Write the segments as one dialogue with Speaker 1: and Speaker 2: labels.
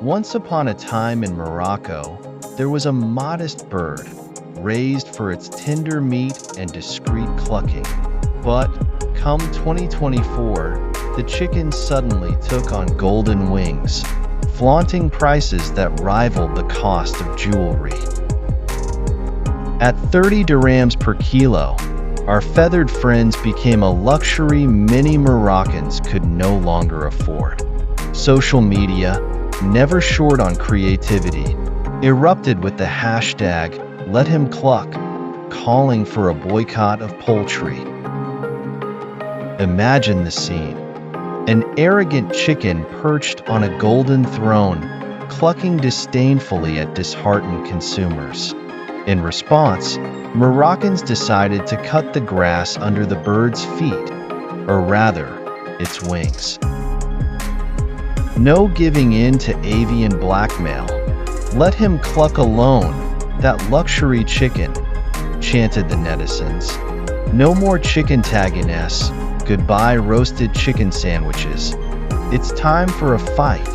Speaker 1: Once upon a time in Morocco, there was a modest bird, raised for its tender meat and discreet clucking. But, come 2024, the chicken suddenly took on golden wings, flaunting prices that rivaled the cost of jewelry. At 30 dirhams per kilo, our feathered friends became a luxury many Moroccans could no longer afford. Social media, never short on creativity, erupted with the hashtag #LetHimCluck, calling for a boycott of poultry. Imagine the scene. An arrogant chicken perched on a golden throne, clucking disdainfully at disheartened consumers. In response, Moroccans decided to cut the grass under the bird's feet, or rather, its wings. No giving in to avian blackmail. Let him cluck alone, that luxury chicken, chanted the netizens. No more chicken tagging-s, goodbye roasted chicken sandwiches. It's time for a fight.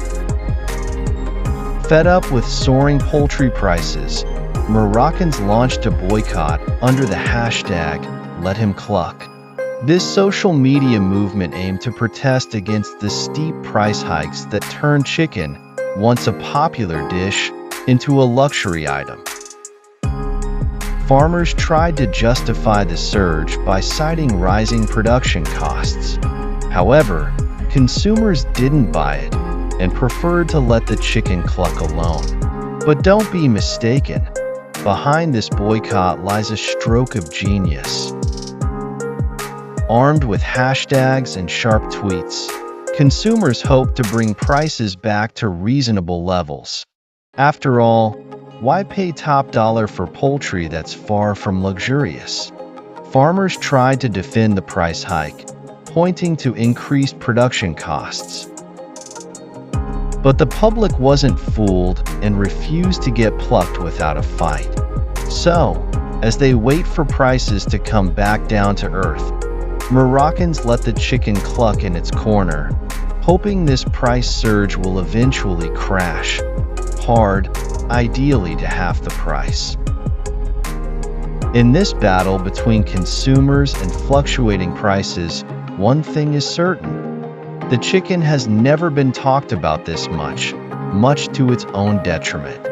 Speaker 1: Fed up with soaring poultry prices, Moroccans launched a boycott under the hashtag #LetHimCluck. This social media movement aimed to protest against the steep price hikes that turned chicken, once a popular dish, into a luxury item. Farmers tried to justify the surge by citing rising production costs. However, consumers didn't buy it and preferred to let the chicken cluck alone. But don't be mistaken. Behind this boycott lies a stroke of genius. Armed with hashtags and sharp tweets, consumers hope to bring prices back to reasonable levels. After all, why pay top dollar for poultry that's far from luxurious? Farmers tried to defend the price hike, pointing to increased production costs. But the public wasn't fooled and refused to get plucked without a fight. So, as they wait for prices to come back down to earth, Moroccans let the chicken cluck in its corner, hoping this price surge will eventually crash hard, ideally to half the price. In this battle between consumers and fluctuating prices, one thing is certain. The chicken has never been talked about this much, much to its own detriment.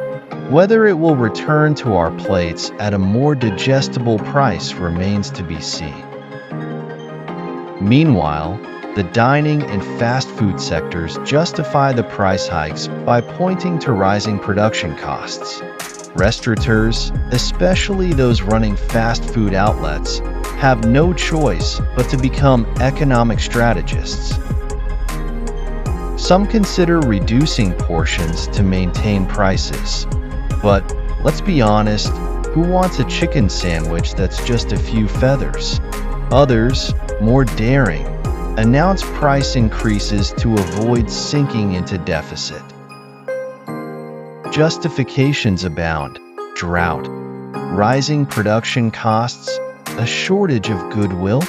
Speaker 1: Whether it will return to our plates at a more digestible price remains to be seen. Meanwhile, the dining and fast food sectors justify the price hikes by pointing to rising production costs. Restaurateurs, especially those running fast food outlets, have no choice but to become economic strategists. Some consider reducing portions to maintain prices. But, let's be honest, who wants a chicken sandwich that's just a few feathers? Others, more daring, announce price increases to avoid sinking into deficit. Justifications abound: drought, rising production costs, a shortage of goodwill.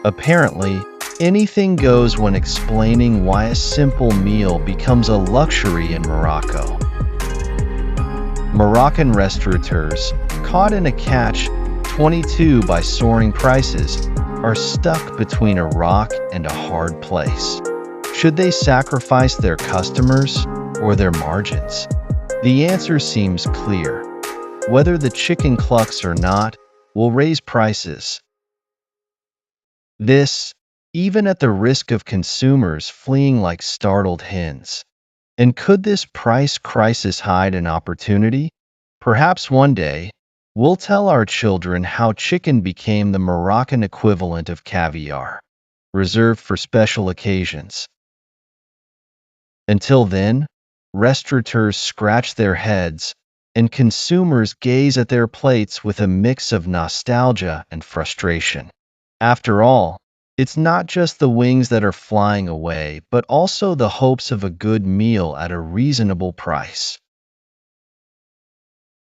Speaker 1: Apparently, anything goes when explaining why a simple meal becomes a luxury in Morocco. Moroccan restaurateurs, caught in a catch-22 by soaring prices, are stuck between a rock and a hard place. Should they sacrifice their customers or their margins? The answer seems clear. Whether the chicken clucks or not, will raise prices. This, even at the risk of consumers fleeing like startled hens. And could this price crisis hide an opportunity? Perhaps one day, we'll tell our children how chicken became the Moroccan equivalent of caviar, reserved for special occasions. Until then, restaurateurs scratch their heads, and consumers gaze at their plates with a mix of nostalgia and frustration. After all, it's not just the wings that are flying away, but also the hopes of a good meal at a reasonable price.